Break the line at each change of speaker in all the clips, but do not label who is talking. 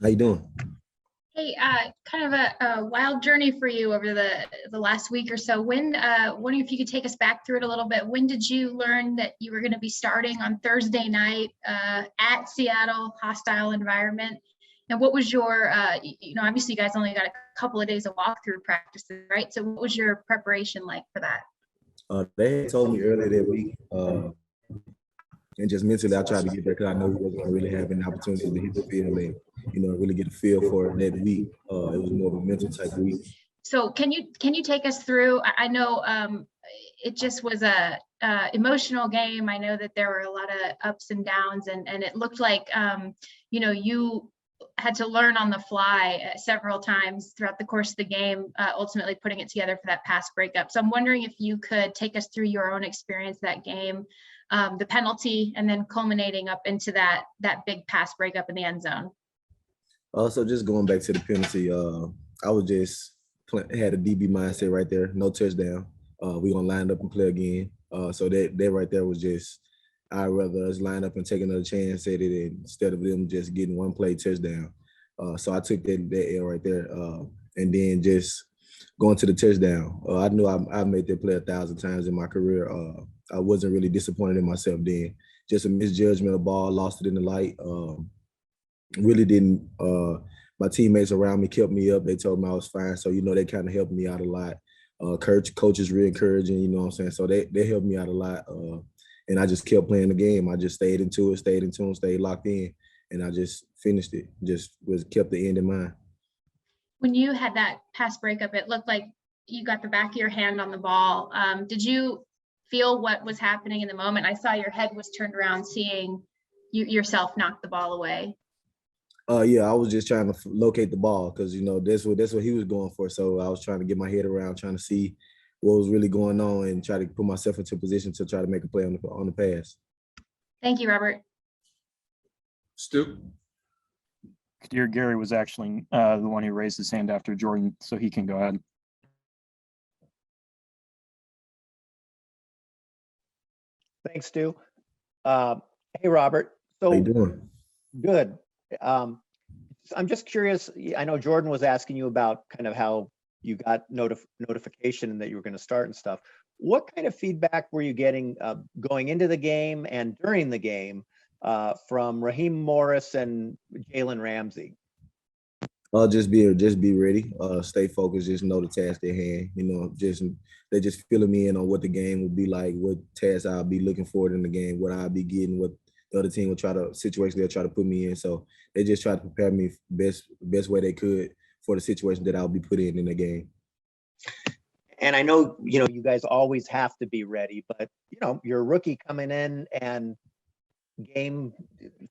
How you doing?
Hey, kind of a wild journey for you over the last week or so. Wondering if you could take us back through it a little bit. When did you learn that you were going to be starting on Thursday night at Seattle, hostile environment? And what was your, obviously you guys only got a couple of days of walkthrough practices, right? So what was your preparation like for that?
They told me earlier that week, and just mentally, I tried to get there because I know we wasn't going to really have any opportunity to hit the field and really get a feel for it that week. It was more of a mental type of week.
So can you take us through? I know it just was a emotional game. I know that there were a lot of ups and downs, and it looked like you had to learn on the fly several times throughout the course of the game, ultimately putting it together for that pass breakup. So I'm wondering if you could take us through your own experience that game, the penalty, and then culminating up into that big pass breakup in the end zone.
So just going back to the penalty, I was just had a DB mindset right there, no touchdown. We gonna line up and play again. So that right there was just, I'd rather us line up and take another chance at it instead of them just getting one play touchdown. So I took that L right there, and then just going to the touchdown. I knew I made that play 1,000 times in my career. I wasn't really disappointed in myself then. Just a misjudgment of ball, lost it in the light. Really didn't. My teammates around me kept me up. They told me I was fine. So, they kind of helped me out a lot. Coach is really encouraging, you know what I'm saying? So they helped me out a lot. And I just kept playing the game. I just stayed in tune, stayed locked in. And I just finished it, kept the end in mind.
When you had that pass breakup, it looked like you got the back of your hand on the ball. Did you feel what was happening in the moment? I saw your head was turned around seeing yourself knock the ball away.
Yeah, I was just trying to locate the ball because that's what he was going for. So I was trying to get my head around, trying to see what was really going on, and try to put myself into a position to try to make a play on the pass.
Thank you, Robert.
Stu.
Gary was actually the one who raised his hand after Jordan, so he can go ahead.
Thanks, Stu. Hey, Robert. So
how you doing?
Good. I'm just curious. I know Jordan was asking you about kind of how you got notification that you were going to start and stuff. What kind of feedback were you getting going into the game and during the game from Raheem Morris and Jalen Ramsey?
Just be ready. Stay focused. Just know the task at hand. They're just filling me in on what the game will be like, what tasks I'll be looking for in the game, what I'll be getting, what the other team will they'll try to put me in. So they just try to prepare me best way they could for the situation that I'll be put in the game.
And I know, you guys always have to be ready, but you're a rookie coming in and game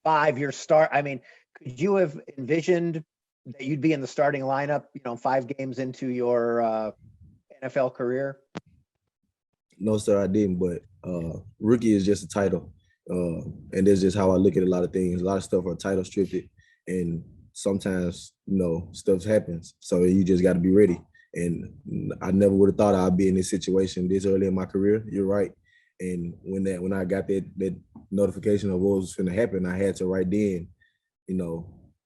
5, your start. I mean, could you have envisioned that you'd be in the starting lineup, 5 games into your NFL career?
No, sir, I didn't. But rookie is just a title. And that's just how I look at a lot of things. A lot of stuff are title stripped, and sometimes, stuff happens. So you just got to be ready. And I never would have thought I'd be in this situation this early in my career. You're right. And when I got that notification of what was going to happen, I had to right then,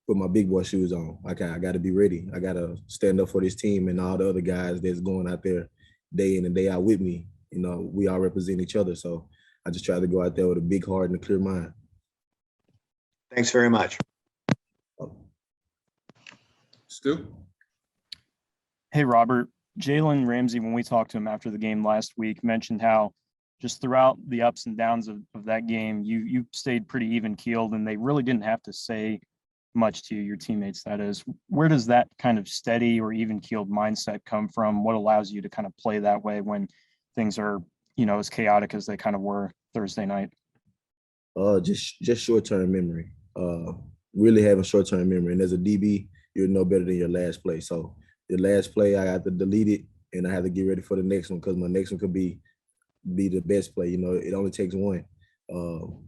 put my big boy shoes on. I got to be ready. I got to stand up for this team and all the other guys that's going out there day in and day out with me. We all represent each other. So I just try to go out there with a big heart and a clear mind.
Thanks very much.
Stu.
Hey, Robert. Jalen Ramsey, when we talked to him after the game last week, mentioned how just throughout the ups and downs of that game, you stayed pretty even keeled, and they really didn't have to say much to you, your teammates, that is. Where does that kind of steady or even keeled mindset come from? What allows you to kind of play that way when things are, as chaotic as they kind of were Thursday night?
Just short-term memory. Really having short-term memory. And as a DB, you're no better than your last play. So the last play, I have to delete it, and I have to get ready for the next one because my next one could be the best play. It only takes one.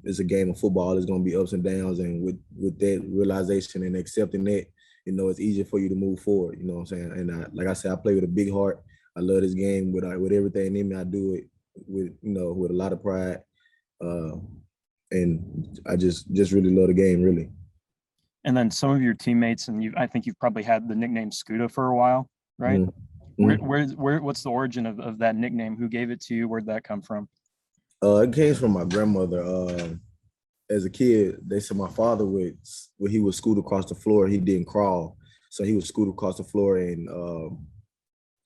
It's a game of football. There's going to be ups and downs, and with that realization and accepting that, it's easier for you to move forward. You know what I'm saying? And like I said, I play with a big heart. I love this game with everything in me. I do it with a lot of pride, and I just really love the game, really.
And then some of your teammates, and I think you've probably had the nickname Scooter for a while, right? What's the origin of that nickname? Who gave it to you? Where'd that come from?
It came from my grandmother. As a kid, they said my father when he would scoot across the floor, he didn't crawl. So he would scoot across the floor, and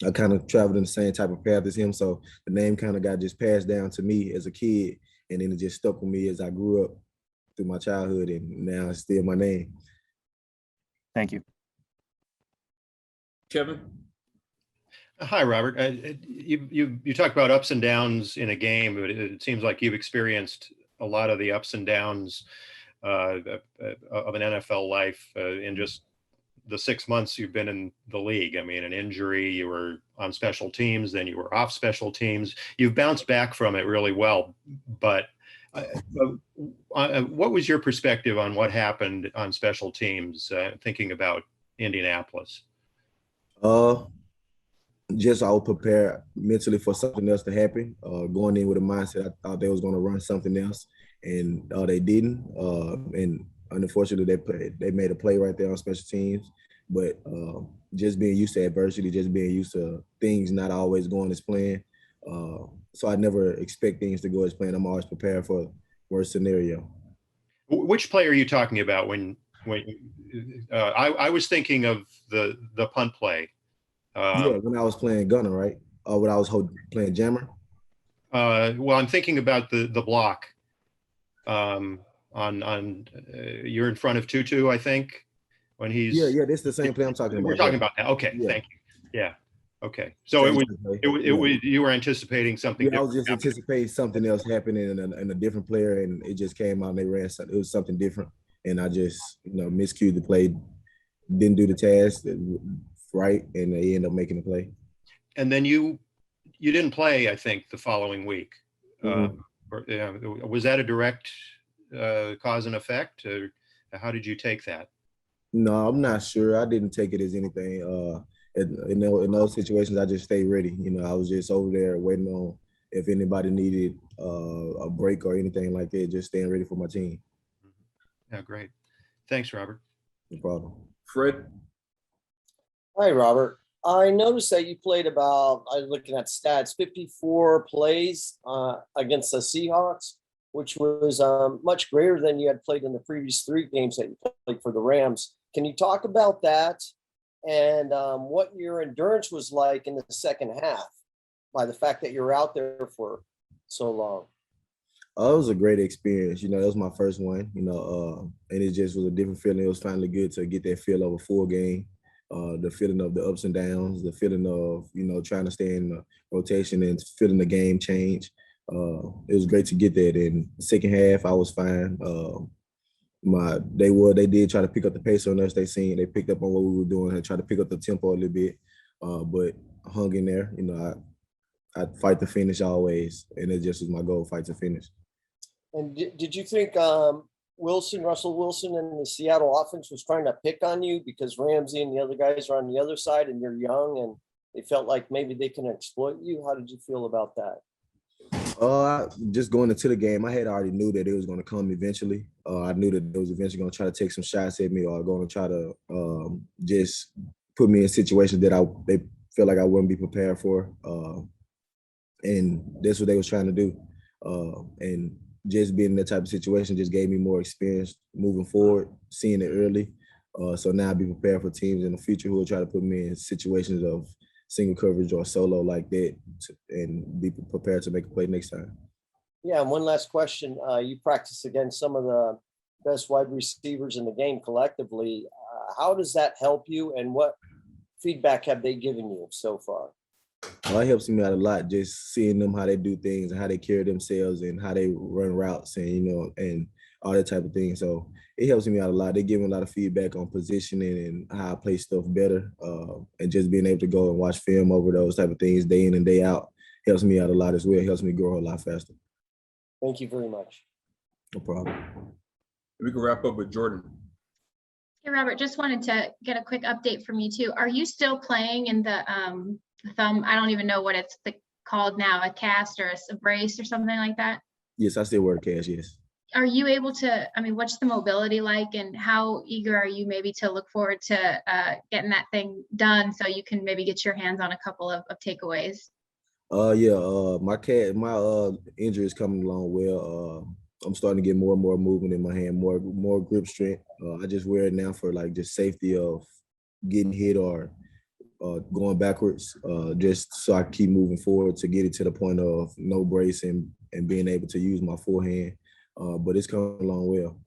I kind of traveled in the same type of path as him. So the name kind of got just passed down to me as a kid, and then it just stuck with me as I grew up through my childhood, and now it's still my name.
Thank you.
Kevin?
Hi, Robert. You talk about ups and downs in a game, but it seems like you've experienced a lot of the ups and downs of an NFL life in just the 6 months you've been in the league. I mean, an injury, you were on special teams, then you were off special teams. You've bounced back from it really well. But what was your perspective on what happened on special teams, thinking about Indianapolis?
Just I would prepare mentally for something else to happen. Going in with a mindset, I thought they was going to run something else, and they didn't. And unfortunately, they made a play right there on special teams. But just being used to adversity, just being used to things not always going as planned. So I never expect things to go as planned. I'm always prepared for worst scenario.
Which play are you talking about? When I was thinking of the punt play.
Yeah, when I was playing gunner, right? Or when I was playing jammer.
Well, I'm thinking about the block. On you're in front of Tutu, I think, when he's.
Yeah, that's the same play I'm talking about.
We're talking about that. Okay,
yeah.
Thank you. Yeah. Okay. So it was you were anticipating something.
Yeah, I was just anticipating something else happening in a different player, and it just came out and they ran something. It was something different, and I just miscued the play, didn't do the task right, and they end up making the play.
And then you didn't play, I think, the following week.
Mm-hmm.
Was that a direct cause and effect? Or how did you take that?
No, I'm not sure. I didn't take it as anything. In those situations, I just stayed ready. I was just over there waiting on if anybody needed a break or anything like that, just staying ready for my team.
Yeah, great. Thanks, Robert.
No problem.
Fred?
Hi, Robert. I noticed that you played I was looking at stats, 54 plays against the Seahawks, which was much greater than you had played in the previous 3 games that you played for the Rams. Can you talk about that and what your endurance was like in the second half by the fact that you were out there for so long?
It was a great experience. It was my first one, and it just was a different feeling. It was finally good to get that feel of a full game. The feeling of the ups and downs, the feeling of, trying to stay in the rotation and feeling the game change. It was great to get that. In the second half, I was fine. They did try to pick up the pace on us. They picked up on what we were doing and tried to pick up the tempo a little bit, but hung in there. I fight to finish always, and it just was my goal, fight to finish.
And did you think Russell Wilson and the Seattle offense was trying to pick on you because Ramsey and the other guys are on the other side and you're young and they felt like maybe they can exploit you? How did you feel about that?
Just going into the game, I had already knew that it was going to come eventually. I knew that they was eventually going to try to take some shots at me or going to try to just put me in situations that they feel like I wouldn't be prepared for. And that's what they was trying to do. And just being in that type of situation just gave me more experience moving forward, seeing it early. So now I'll be prepared for teams in the future who will try to put me in situations of single coverage or solo like that and be prepared to make a play next time.
Yeah, and one last question. You practice against some of the best wide receivers in the game collectively. How does that help you and what feedback have they given you so far?
Well, it helps me out a lot, just seeing them, how they do things and how they carry themselves and how they run routes and, and all that type of thing. So it helps me out a lot. They give me a lot of feedback on positioning and how I play stuff better. And just being able to go and watch film over those type of things day in and day out helps me out a lot as well. It helps me grow a lot faster.
Thank you very much.
No problem.
We can wrap up with Jordan.
Hey, Robert, just wanted to get a quick update from you too. Are you still playing in the thumb? I don't even know what it's called now, a cast or a brace or something like that?
Yes, I still wear the cast, yes.
are you able to, I mean, what's the mobility like, and how eager are you maybe to look forward to getting that thing done so you can maybe get your hands on a couple of takeaways?
Yeah, my injury is coming along well. I'm starting to get more and more movement in my hand, more grip strength. I just wear it now for like just safety of getting hit or going backwards, just so I keep moving forward to get it to the point of no brace and being able to use my forehand. But it's coming along well.